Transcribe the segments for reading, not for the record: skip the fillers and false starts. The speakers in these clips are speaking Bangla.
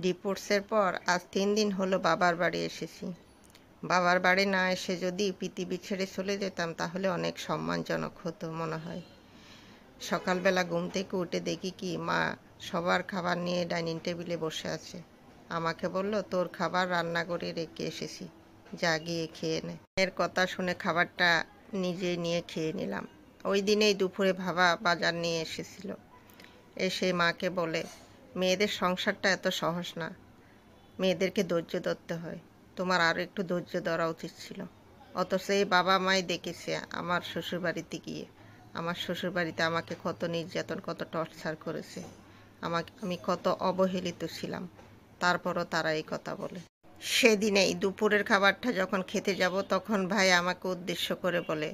ডিভোর্সের পর আজ 3 দিন হলো বাবার বাড়ি এসেছি। বাবার বাড়ি না এসে যদি পৃথিবী ছেড়ে চলে যেতাম তাহলে অনেক সম্মানজনক হতো মনে হয়। সকালবেলা ঘুম থেকে উঠে দেখি কি মা সবার খাবার নিয়ে ডাইনিং টেবিলে বসে আছে। আমাকে বলল, তোর খাবার রান্না করে রেখে এসেছি, যা গিয়ে খেয়ে নে। এর কথা শুনে খাবারটা নিজেই নিয়ে খেয়ে নিলাম। ওই দিনেই দুপুরে বাবা বাজার নিয়ে এসেছিল। এসে মাকে বলে, মেয়েদের সংসারটা এত সহজ না, মেয়েদেরকে ধৈর্য ধরতে হয়, তোমার আরও একটু ধৈর্য ধরা উচিত ছিল। অথচ এই বাবা মাই দেখেছে আমার শ্বশুরবাড়িতে গিয়ে, আমার শ্বশুরবাড়িতে আমাকে কত নির্যাতন, কত টর্চার করেছে, আমি কত অবহেলিত ছিলাম, তারপরও তারা এই কথা বলে। সেদিনেই দুপুরের খাবারটা যখন খেতে যাব তখন ভাই আমাকে উদ্দেশ্য করে বলে,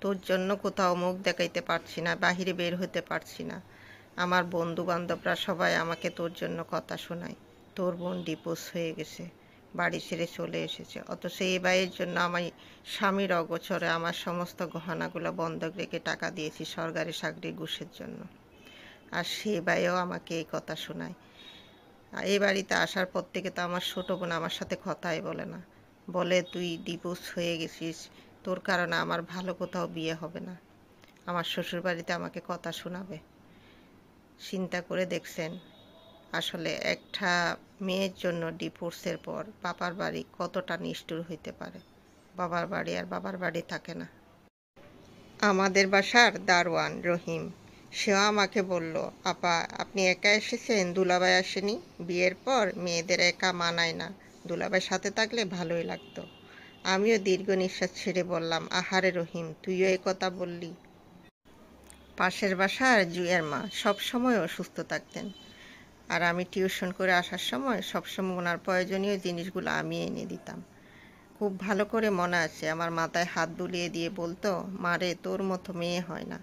তোর জন্য কোথাও মুখ দেখাইতে পারছি না, বাহিরে বের হতে পারছি না, আমার বন্ধু বান্ধবরা সবাই আমাকে তোর জন্য কথা শোনায়, তোর বোন ডিভোর্স হয়ে গেছে, বাড়ি ছেড়ে চলে এসেছে, অথচ এই ভাইয়ের জন্য আমি স্বামীর অগোচরে আমার সমস্ত গহনাগুলো বন্ধক রেখে টাকা দিয়েছি সরকারি চাকরির ঘুষের জন্য। আর সেই ভাইও আমাকে এই কথা শোনায়। এই বাড়িতে আসার পর থেকে তো আমার ছোটো বোন আমার সাথে কথাই বলে না, বলে তুই ডিভোর্স হয়ে গেছিস, তোর কারণে আমার ভালো কোথাও বিয়ে হবে না, আমার শ্বশুরবাড়িতে আমাকে কথা শোনাবে। চিন্তা করে দেখছেন আসলে একটা মেয়ের জন্য ডিভোর্সের পর বাবার বাড়ি কতটা নিষ্ঠুর হইতে পারে। বাবার বাড়ি আর বাবার বাড়ি থাকে না। আমাদের বাসার দারোয়ান রহিম, সেও আমাকে বলল, আপা আপনি একা এসেছেন, দুলাভাই আসেনি? বিয়ের পর মেয়েদের একা মানায় না, দুলাভাই সাথে থাকলে ভালোই লাগতো। আমিও দীর্ঘ নিঃশ্বাস ছেড়ে বললাম, আহারে রহিম, তুইও এই কথা বললি? পাশের বাসার জুয়ের মা সবসময় অসুস্থ থাকতেন, আর আমি টিউশন করে আসার সময় সবসময় ওনার প্রয়োজনীয় জিনিসগুলো আমি এনে দিতাম। খুব ভালো করে মনে আছে, আমার মাথায় হাত বুলিয়ে দিয়ে বলতো, মারে তোর মতো মেয়ে হয় না।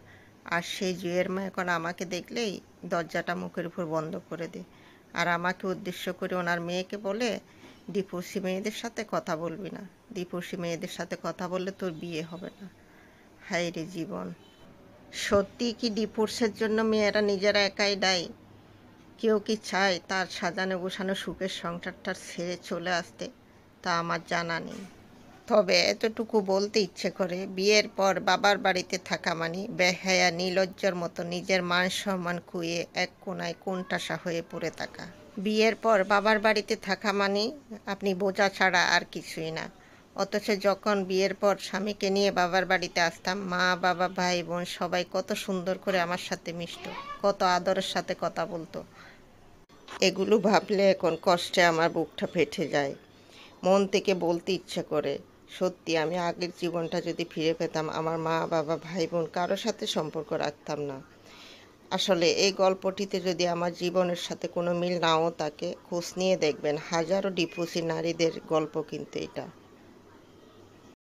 আর সেই জুয়ের মা এখন আমাকে দেখলেই দরজাটা মুখের উপর বন্ধ করে দেয়, আর আমাকে উদ্দেশ্য করে ওনার মেয়েকে বলে, ডিভোর্সি মেয়েদের সাথে কথা বলবি না, ডিভোর্সি মেয়েদের সাথে কথা বললে তোর বিয়ে হবে না। হায় রে জীবন! সত্যি কি ডিভোর্সের জন্য মেয়েরা নিজেরা একাই দায়ী? কেউ কি চায় তার সাজানো গোছানো সুখের সংসারটা ছেড়ে চলে আসতে? তা আমার জানা নেই। তবে এতটুকু বলতে ইচ্ছে করে, বিয়ের পর বাবার বাড়িতে থাকা মানে বেহায়া নির্লজ্জার মতো নিজের মান সম্মান খুইয়ে এক কোণায় কোণঠাসা হয়ে পড়ে থাকা। বিয়ের পর বাবার বাড়িতে থাকা মানে আপনি বোঝা ছাড়া আর কিছুই না। অথচ যখন বিয়ের পর স্বামীকে নিয়ে বাবার বাড়িতে আসতাম, মা বাবা ভাই বোন সবাই কত সুন্দর করে আমার সাথে মিশত, কত আদরের সাথে কথা বলতো। এগুলো ভাবলে এখন কষ্টে আমার বুকটা ফেটে যায়। মন থেকে বলতে ইচ্ছে করে, সত্যি আমি আগের জীবনটা যদি ফিরে পেতাম, আমার মা বাবা ভাই বোন কারোর সাথে সম্পর্ক রাখতাম না। আসলে এই গল্পটিতে যদি আমার জীবনের সাথে কোনো মিল নাও থাকে, খোঁজ নিয়ে দেখবেন হাজারো ডিভোর্সি নারীদের গল্প কিন্তু এটা।